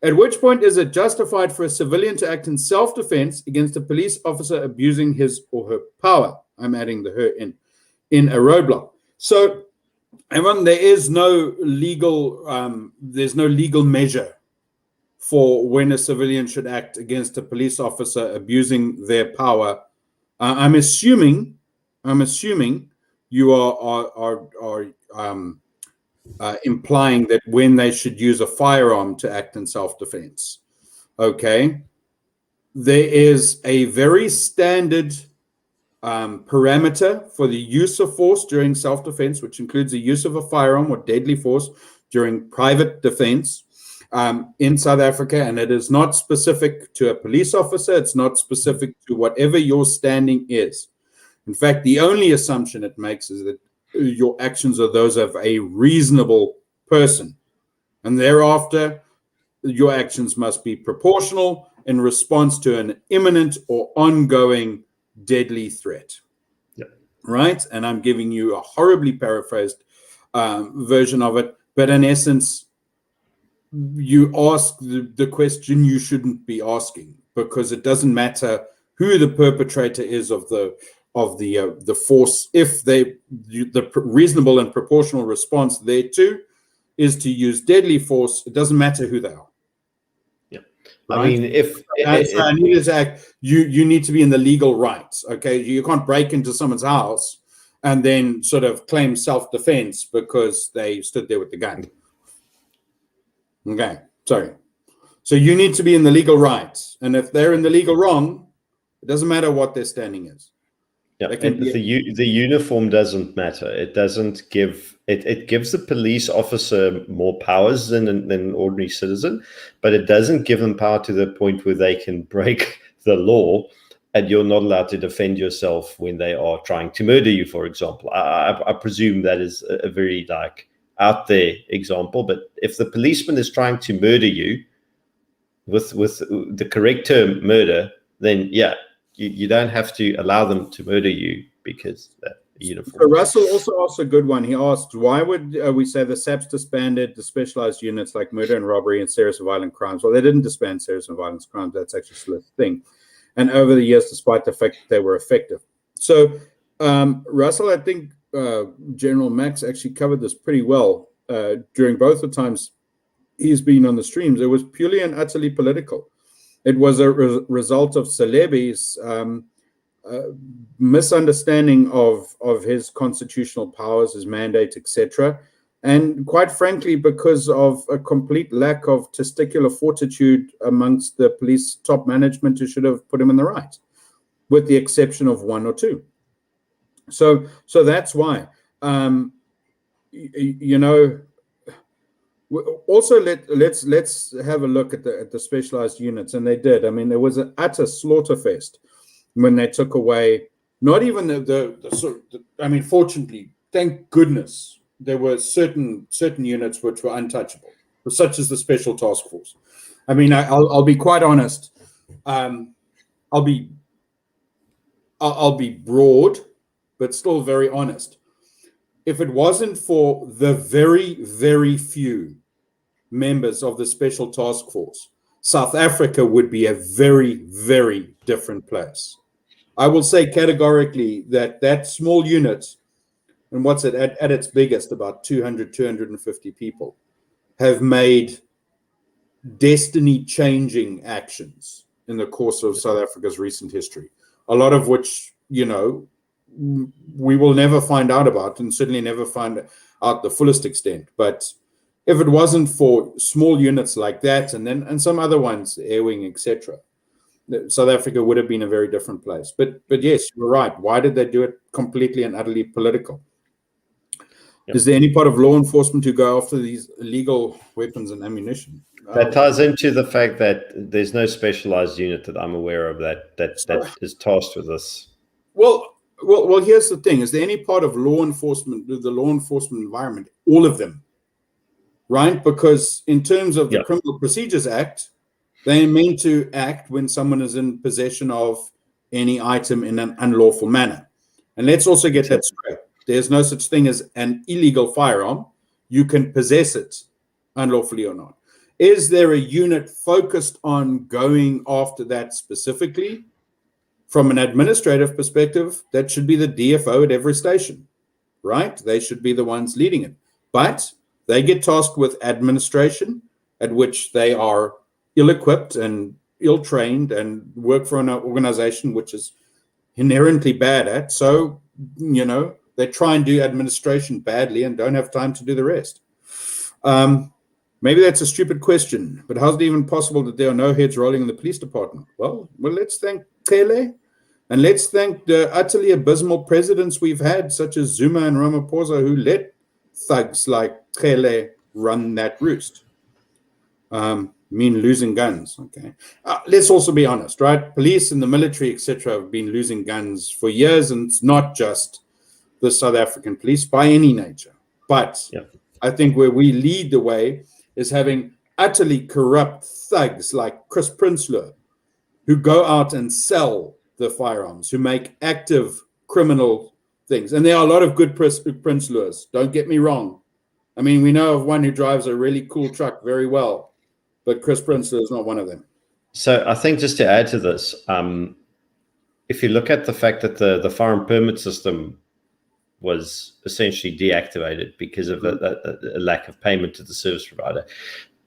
S2: At which point is it justified for a civilian to act in self-defense against a police officer abusing his or her power? I'm adding the her in a roadblock. So, everyone, there is no legal, there's no legal measure for when a civilian should act against a police officer abusing their power. I'm assuming you are implying that when they should use a firearm to act in self-defense. Okay, there is a very standard parameter for the use of force during self-defense, which includes the use of a firearm or deadly force during private defense in South Africa, and it is not specific to a police officer. It's not specific to whatever your standing is. In fact, the only assumption it makes is that your actions are those of a reasonable person, and thereafter your actions must be proportional in response to an imminent or ongoing deadly threat.
S1: Yep.
S2: Right? And I'm giving you a horribly paraphrased version of it, but in essence, you ask the question you shouldn't be asking, because it doesn't matter who the perpetrator is of the force. If the reasonable and proportional response thereto is to use deadly force, it doesn't matter who they are.
S1: Yeah,
S2: right?
S1: I mean, if
S2: you need to be in the legal rights. Okay, you can't break into someone's house and then sort of claim self-defense because they stood there with the gun. Okay, sorry. So you need to be in the legal rights, and if they're in the legal wrong, it doesn't matter what their standing is.
S1: Yeah, and the uniform doesn't matter. It doesn't give it gives the police officer more powers than an ordinary citizen, but it doesn't give them power to the point where they can break the law and you're not allowed to defend yourself when they are trying to murder you, for example. I presume that is a very out there example, but if the policeman is trying to murder you with the correct term, murder, then yeah, you don't have to allow them to murder you because that uniform.
S2: So Russell also asked a good one. He asked, why would we say the SAPS disbanded the specialized units like murder and robbery and serious and violent crimes? Well, they didn't disband serious and violent crimes. That's actually still a thing. And over the years, despite the fact that they were effective. So Russell, I think General Max actually covered this pretty well during both the times he's been on the streams. It was purely and utterly political. It was a result of Celebi's misunderstanding of his constitutional powers, his mandate, etc. And quite frankly, because of a complete lack of testicular fortitude amongst the police top management who should have put him in the right, with the exception of one or two. So that's why. Also, let's have a look at the specialized units, and they did. I mean, there was an utter slaughterfest when they took away not even fortunately, thank goodness, there were certain units which were untouchable, such as the Special Task Force. I mean, I'll be quite honest. I'll be broad, but still very honest. If it wasn't for the very, very few members of the Special Task Force, South Africa would be a very, very different place. I will say categorically that small unit, and what's it at its biggest, about 200, 250 people, have made destiny-changing actions in the course of South Africa's recent history, a lot of which, we will never find out about, and certainly never find out the fullest extent. But if it wasn't for small units like that, and some other ones, Air Wing, etc., South Africa would have been a very different place. But yes, you're right. Why did they do it completely and utterly political? Yep. Is there any part of law enforcement who go after these illegal weapons and ammunition?
S1: That ties into the fact that there's no specialized unit that I'm aware of that is tasked with this.
S2: Well, here's the thing. Is there any part of law enforcement, the law enforcement environment, all of them, right? Because in terms of the Criminal Procedures Act, they are meant to act when someone is in possession of any item in an unlawful manner. And let's also get that straight. There's no such thing as an illegal firearm. You can possess it unlawfully or not. Is there a unit focused on going after that specifically? From an administrative perspective, that should be the DFO at every station, right? They should be the ones leading it. But they get tasked with administration, at which they are ill-equipped and ill-trained and work for an organization which is inherently bad at. So, they try and do administration badly and don't have time to do the rest. Maybe that's a stupid question, but how's it even possible that there are no heads rolling in the police department? Well, let's thank Kele, and let's thank the utterly abysmal presidents we've had, such as Zuma and Ramaphosa, who let thugs like Kele run that roost. Losing guns. Okay. Let's also be honest, right? Police and the military, etc., have been losing guns for years, and it's not just the South African police by any nature. But I think where we lead the way is having utterly corrupt thugs like Chris Prinsloo, who go out and sell the firearms, who make active criminal things. And there are a lot of good Prinsloo's, don't get me wrong. I mean, we know of one who drives a really cool truck very well, but Chris Prinsloo is not one of them.
S1: So I think just to add to this, if you look at the fact that the firearm permit system was essentially deactivated because of a lack of payment to the service provider,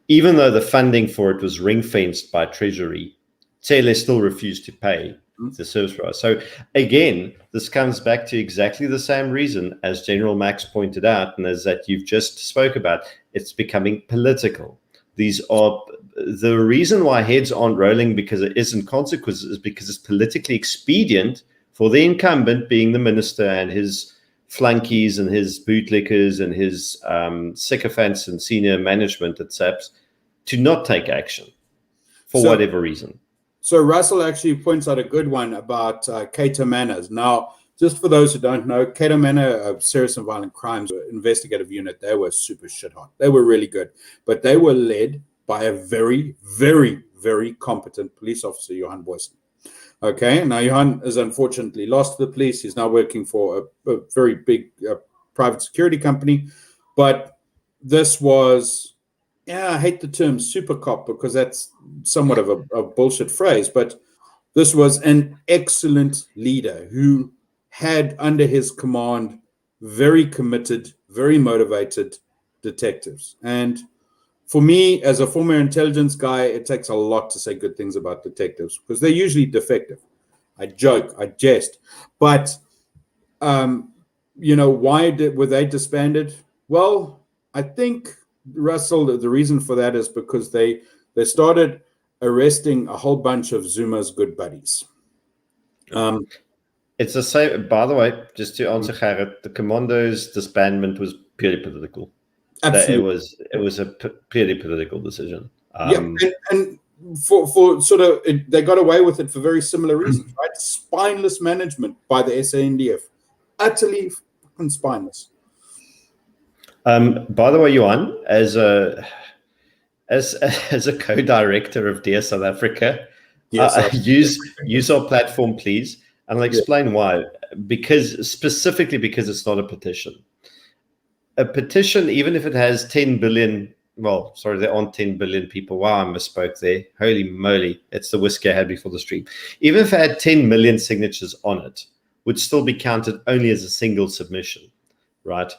S1: even though the funding for it was ring-fenced by Treasury, Tele still refused to pay the service provider. So again, this comes back to exactly the same reason as General Max pointed out, and as that you've just spoke about. It's becoming political. These are the reason why heads aren't rolling, because it isn't consequences, is because it's politically expedient for the incumbent, being the minister and his flunkies and his bootlickers and his sycophants and senior management at SAPS, to not take action for whatever reason.
S2: So Russell actually points out a good one about Cater Manners. Now, just for those who don't know, Cato Manor, Serious and Violent Crimes Investigative Unit, they were super shit hot. They were really good, but they were led by a very, very, very competent police officer, Johan Boysen. Okay, now Johan is unfortunately lost to the police. He's now working for a very big private security company, but this was, I hate the term super cop because that's somewhat of a bullshit phrase, but this was an excellent leader who had under his command very committed, very motivated detectives. And for me, as a former intelligence guy, it takes a lot to say good things about detectives because they're usually defective. I joke, I jest. But, why were they disbanded? Well, I think, Russell, the reason for that is because they started arresting a whole bunch of Zuma's good buddies.
S1: It's the same, by the way, just to answer Gerrit, the commandos disbandment was purely political.
S2: Absolutely.
S1: It was a purely political decision.
S2: And for sort of, they got away with it for very similar reasons, right? Spineless management by the SANDF. Utterly fucking spineless.
S1: By the way, Johan, as a co-director of Dear South Africa, use our platform, please, and I'll explain why. Specifically because it's not a petition. A petition, even if it has 10 billion, well, sorry, there aren't 10 billion people. Wow, I misspoke there. Holy moly, it's the whiskey I had before the stream. Even if it had 10 million signatures on it, would still be counted only as a single submission, right?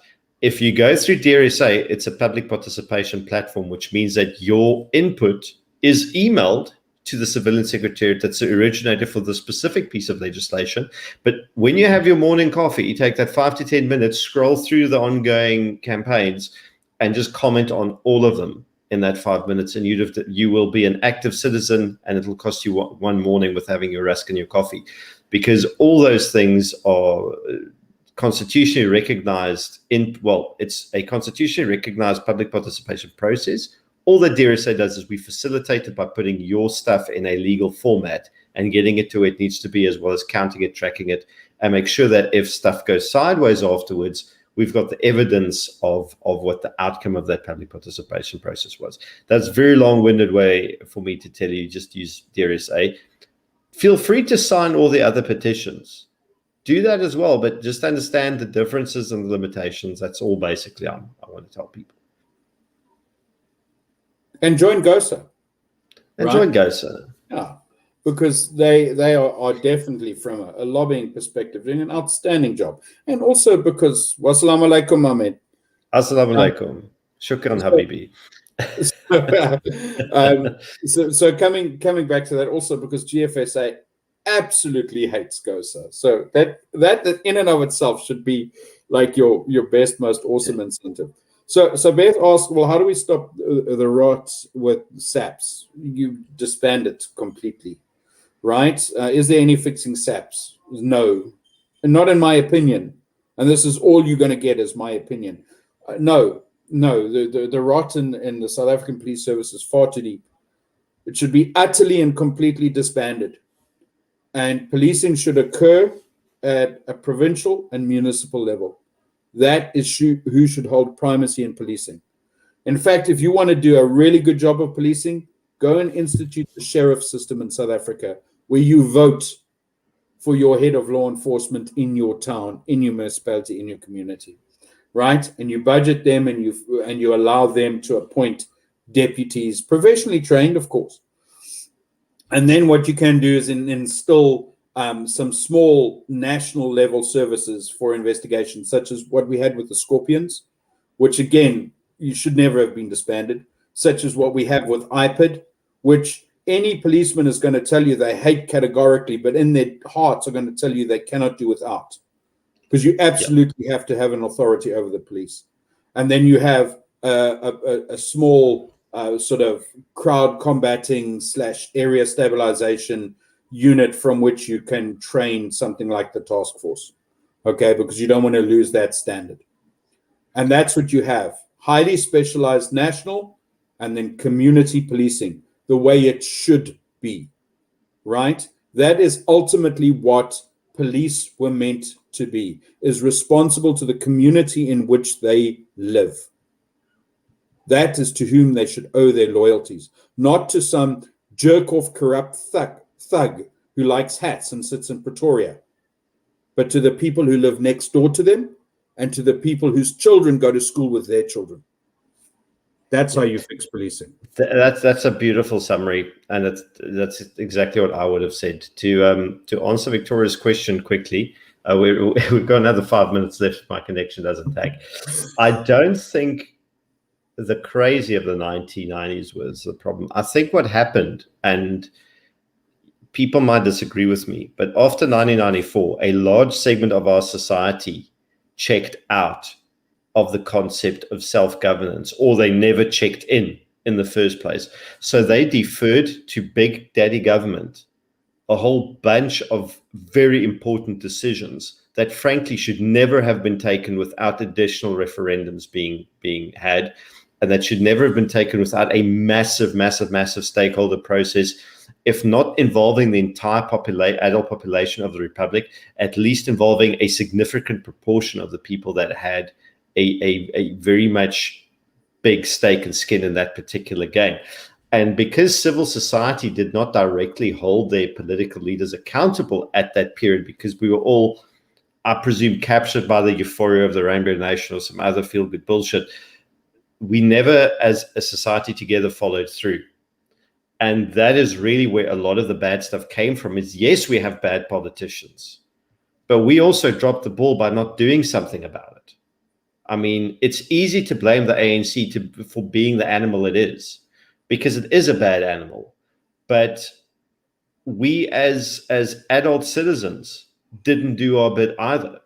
S1: If you go through DRSA, it's a public participation platform, which means that your input is emailed to the civilian secretariat that's the originator for the specific piece of legislation. But when you have your morning coffee, you take that 5 to 10 minutes, scroll through the ongoing campaigns, and just comment on all of them in that 5 minutes. And you will be an active citizen, and it'll cost you one morning with having your rusk and your coffee, because all those things are constitutionally recognized it's a constitutionally recognized public participation process. All that DRSA does is we facilitate it by putting your stuff in a legal format and getting it to where it needs to be, as well as counting it, tracking it, and make sure that if stuff goes sideways afterwards, we've got the evidence of what the outcome of that public participation process was. That's a very long-winded way for me to tell you, just use DRSA. Feel free to sign all the other petitions. Do that as well, but just understand the differences and the limitations. That's all basically I want to tell people.
S2: And join GOSA.
S1: Join GOSA.
S2: Yeah, because they are definitely, from a lobbying perspective, doing an outstanding job. And also because, wassalamu alaikum, Ahmed.
S1: Assalamu alaikum. Shukran, Habibi.
S2: So coming back to that, also because GFSA absolutely hates GOSA. So that in and of itself should be like your best, most awesome incentive. So Beth asked, well, how do we stop the rot with SAPS? You disband it completely, right? Is there any fixing SAPS? No, and not in my opinion. And this is all you're going to get is my opinion. No, the rot in the South African police service is far too deep. It should be utterly and completely disbanded. And policing should occur at a provincial and municipal level. That is who should hold primacy in policing. In fact, if you want to do a really good job of policing, go and institute the sheriff system in South Africa, where you vote for your head of law enforcement in your town, in your municipality, in your community, right? And you budget them, and you allow them to appoint deputies, professionally trained, of course. And then what you can do is instill some small national level services for investigation, such as what we had with the Scorpions, which again, you should never have been disbanded, such as what we have with IPID, which any policeman is going to tell you they hate categorically, but in their hearts are going to tell you they cannot do without, because you absolutely have to have an authority over the police. And then you have a small sort of crowd combating / area stabilization unit from which you can train something like the task force, okay, because you don't want to lose that standard. And that's what you have: highly specialized national and then community policing, the way it should be, right? That is ultimately what police were meant to be is responsible to the community in which they live. That is to whom they should owe their loyalties, not to some jerk-off corrupt thug who likes hats and sits in Pretoria, but to the people who live next door to them and to the people whose children go to school with their children. That's how you fix policing.
S1: That's a beautiful summary, and that's exactly what I would have said. To answer Victoria's question quickly, we've got another 5 minutes left if my connection doesn't tag. I don't think the crazy of the 1990s was the problem. I think what happened, and people might disagree with me, but after 1994, a large segment of our society checked out of the concept of self-governance, or they never checked in the first place. So they deferred to big daddy government a whole bunch of very important decisions that frankly should never have been taken without additional referendums being had, and that should never have been taken without a massive stakeholder process, if not involving the entire adult population of the Republic, at least involving a significant proportion of the people that had a very much big stake and skin in that particular game. And because civil society did not directly hold their political leaders accountable at that period, because we were all, I presume, captured by the euphoria of the Rainbow Nation or some other feel-good bullshit, we never, as a society together, followed through. And that is really where a lot of the bad stuff came from, is yes, we have bad politicians, but we also dropped the ball by not doing something about it. I mean, it's easy to blame the ANC for being the animal it is, because it is a bad animal. But we as adult citizens didn't do our bit either.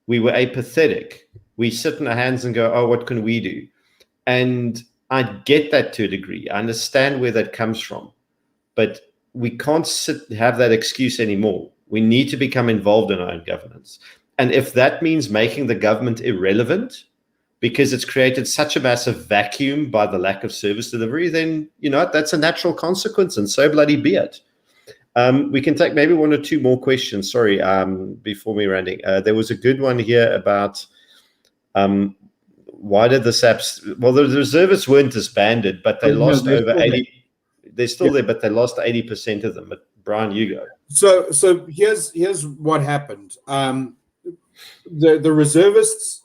S1: We were apathetic. We sit in our hands and go, oh, what can we do? And I get that to a degree. I understand where that comes from. But we can't have that excuse anymore. We need to become involved in our own governance. And if that means making the government irrelevant because it's created such a massive vacuum by the lack of service delivery, then, you know, that's a natural consequence, and so bloody be it. We can take maybe one or two more questions. Sorry, before me ranting. There was a good one here about why did the SAPS, well, the reservists weren't disbanded, but they lost over 80. They're still there, but they lost 80% of them. But Brian, you go.
S2: So here's what happened. The reservists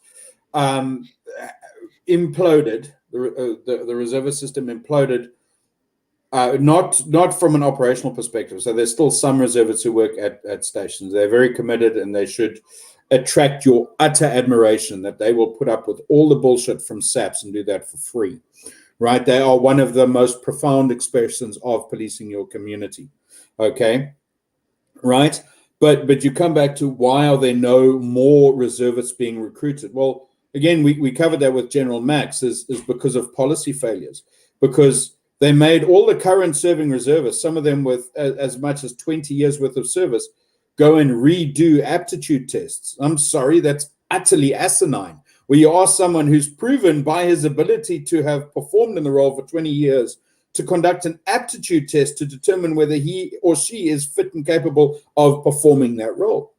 S2: imploded. The reservist system imploded. Not from an operational perspective. So there's still some reservists who work at stations. They're very committed, and they should attract your utter admiration that they will put up with all the bullshit from SAPS and do that for free, right? They are one of the most profound expressions of policing your community, okay, right? But you come back to, why are there no more reservists being recruited? Well, again, we covered that with General Max, is because of policy failures, because they made all the current serving reservists, some of them with as much as 20 years worth of service, go and redo aptitude tests. I'm sorry, that's utterly asinine. Where you ask someone who's proven by his ability to have performed in the role for 20 years to conduct an aptitude test to determine whether he or she is fit and capable of performing that role.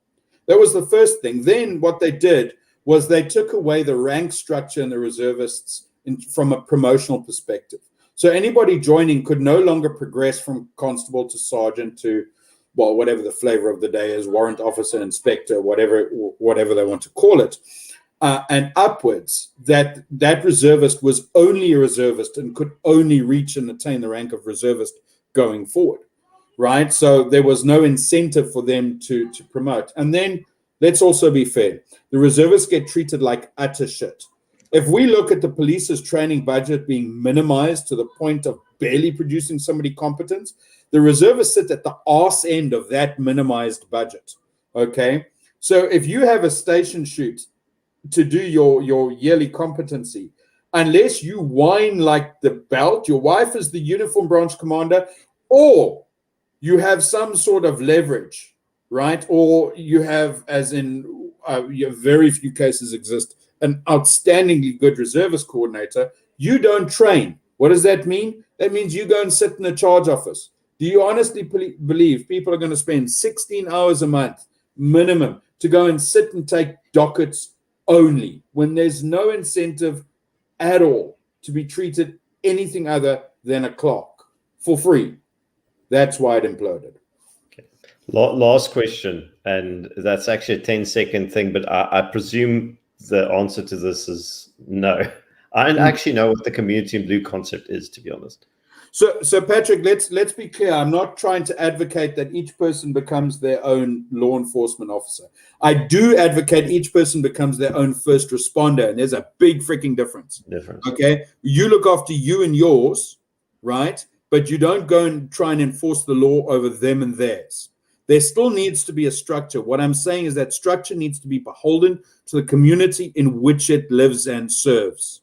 S2: That was the first thing. Then what they did was they took away the rank structure in the reservists from a promotional perspective. So anybody joining could no longer progress from constable to sergeant to, well, whatever the flavor of the day is, warrant officer, inspector, whatever they want to call it, and upwards. That reservist was only a reservist and could only reach and attain the rank of reservist going forward, right? So there was no incentive for them to promote. And then let's also be fair. The reservists get treated like utter shit. If we look at the police's training budget being minimized to the point of barely producing somebody competent, the reservists sit at the arse end of that minimized budget, okay? So if you have a station shoot to do your yearly competency, unless you whine like the belt, your wife is the uniform branch commander, or you have some sort of leverage, right? Or you have, as in very few cases exist, an outstandingly good reservist coordinator, you don't train. What does that mean? That means you go and sit in a charge office. Do you honestly believe people are going to spend 16 hours a month minimum to go and sit and take dockets only when there's no incentive at all to be treated anything other than a clock for free. That's why it imploded.
S1: Okay. Last question, and that's actually a 10-second thing, but I presume the answer to this is no. I don't actually know what the community in blue concept is, to be honest.
S2: So Patrick, let's be clear. I'm not trying to advocate that each person becomes their own law enforcement officer. I do advocate each person becomes their own first responder, and there's a big freaking difference. Okay, you look after you and yours, right? But you don't go and try and enforce the law over them and theirs. There still needs to be a structure. What I'm saying is that structure needs to be beholden to the community in which it lives and serves.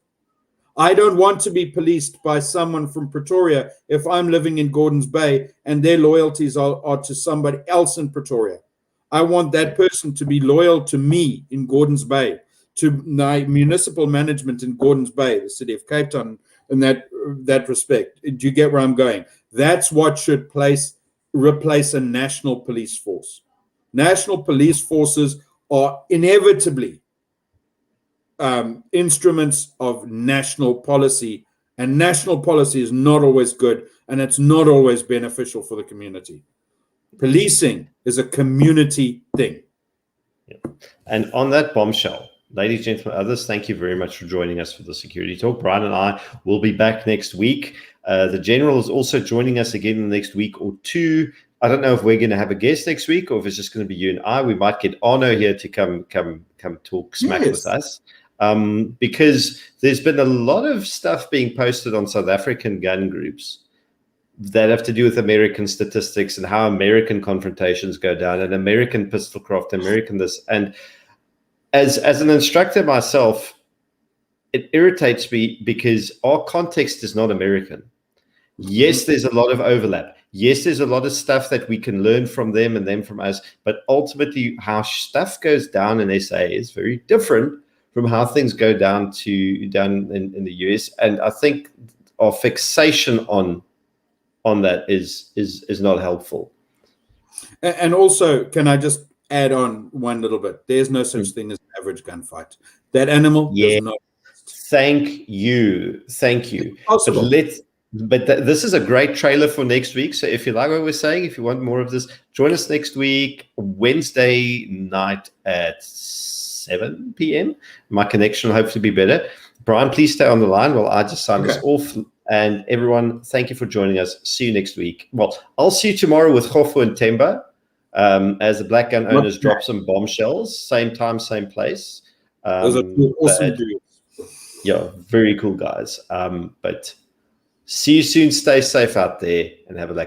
S2: I don't want to be policed by someone from Pretoria if I'm living in Gordons Bay and their loyalties are to somebody else in Pretoria. I want that person to be loyal to me in Gordons Bay, to my municipal management in Gordons Bay, the city of Cape Town, in that respect. Do you get where I'm going? That's what should replace a national police force. National police forces are inevitably instruments of national policy, and national policy is not always good, and it's not always beneficial for the community. Policing is a community thing.
S1: Yeah. And on that bombshell, ladies, gentlemen, others, thank you very much for joining us for the Security Talk. Bryan and I will be back next week. The General is also joining us again in the next week or two. I don't know if we're going to have a guest next week or if it's just going to be you and I. We might get Arno here to come talk smack with us. Because there's been a lot of stuff being posted on South African gun groups that have to do with American statistics and how American confrontations go down and American pistolcraft, American this. And as an instructor myself, it irritates me because our context is not American. Yes, there's a lot of overlap. Yes, there's a lot of stuff that we can learn from them and them from us. But ultimately, how stuff goes down in SA is very different from how things go down in the US. And I think our fixation on that is not helpful.
S2: And also, can I just add on one little bit? There's no such thing as an average gunfight. That animal does not.
S1: Thank you. But this is a great trailer for next week. So if you like what we're saying, if you want more of this, join us next week, Wednesday night at 7 p.m. My connection will hopefully be better. Bryan, please stay on the line while I just sign this off. And everyone, thank you for joining us. See you next week. Well, I'll see you tomorrow with Hofo and Temba as the Black Gun Owners drop some bombshells. Same time, same place.
S2: Those are two awesome dudes.
S1: Yeah, very cool guys. But see you soon. Stay safe out there and have a